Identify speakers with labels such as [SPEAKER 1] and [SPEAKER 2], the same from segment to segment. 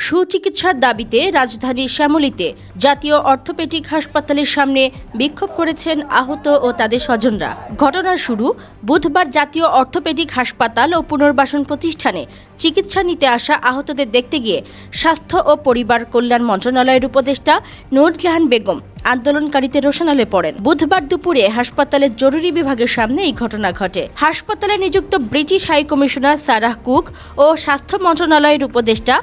[SPEAKER 1] সুচিকিৎসার দাবিতে রাজধানীর শ্যামলীতে জাতীয় অর্থোপেডিক হাসপাতালের সামনে বিক্ষোভ করেছেন আহত ও তাদের স্বজনরা। ঘটনার শুরু বুধবার জাতীয় অর্থোপেডিক হাসপাতাল ও পুনর্বাসন প্রতিষ্ঠানে চিকিৎসা নিতে আসা আহতদের দেখতে গিয়ে স্বাস্থ্য ও পরিবার কল্যাণ মন্ত্রণালয়ের উপদেষ্টা নূরজাহান বেগম আন্দোলনকারীদের রোষানলে পড়েন। বুধবার দুপুরে হাসপাতালের জরুরি বিভাগের সামনে এই ঘটনা ঘটে। হাসপাতালে নিযুক্ত British high commissioner Sarah Cook ও স্বাস্থ্য মন্ত্রণালয়ের উপদেষ্টা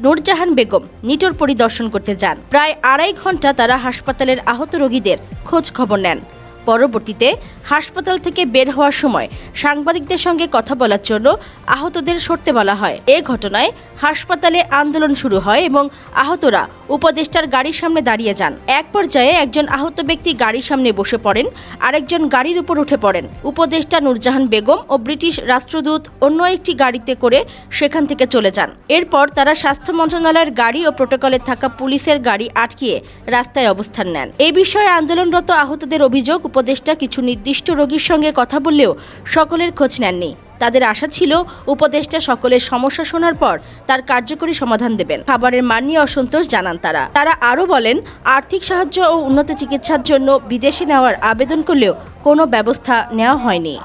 [SPEAKER 1] নূরজাহান বেগম নিটোর পরিদর্শন করতে যান। প্রায় 2.5 ঘন্টা তারা হাসপাতালের আহত রোগীদের খোঁজ খবর নেন। পরবর্তীতে হাসপাতাল থেকে বের হওয়ার সময় সাংবাদিকদের সঙ্গে কথা বলার জন্য আহতদের সরতে বলা হয়। এ ঘটনায় হাসপাতালে আন্দোলন শুরু হয় এবং আহতরা উপদেষ্টার গাড়ির সামনে দাঁড়িয়ে যান। এক পর্যায়ে একজন আহত ব্যক্তি গাড়ির সামনে বসে পড়েন, আরেকজন গাড়ির উপর উঠে পড়েন। উপদেষ্টা নূরজাহান বেগম ও ব্রিটিশ রাষ্ট্রদূত অন্য একটি গাড়িতে করে সেখান থেকে চলে যান। এরপর তারা স্বাস্থ্য মন্ত্রণালয়ের গাড়ি ও প্রোটোকলে থাকা পুলিশের গাড়ি আটকিয়ে রাস্তায় অবস্থান নেন। এই বিষয়ে আন্দোলনরত আহতদের অভিযোগ, উপদেষ্টা কিছু নির্দিষ্ট রোগীর সঙ্গে কথা বললেও সকলের খোঁজ নেননি। তাদের আশা ছিল উপদেষ্টা সকলের সমস্যা শোনার পর তার কার্যকরী সমাধান দেবেন। খাবারের মান নিয়ে অসন্তোষ জানান তারা আরও বলেন, আর্থিক সাহায্য ও উন্নত চিকিৎসার জন্য বিদেশে নেওয়ার আবেদন করলেও কোনো ব্যবস্থা নেওয়া হয়নি।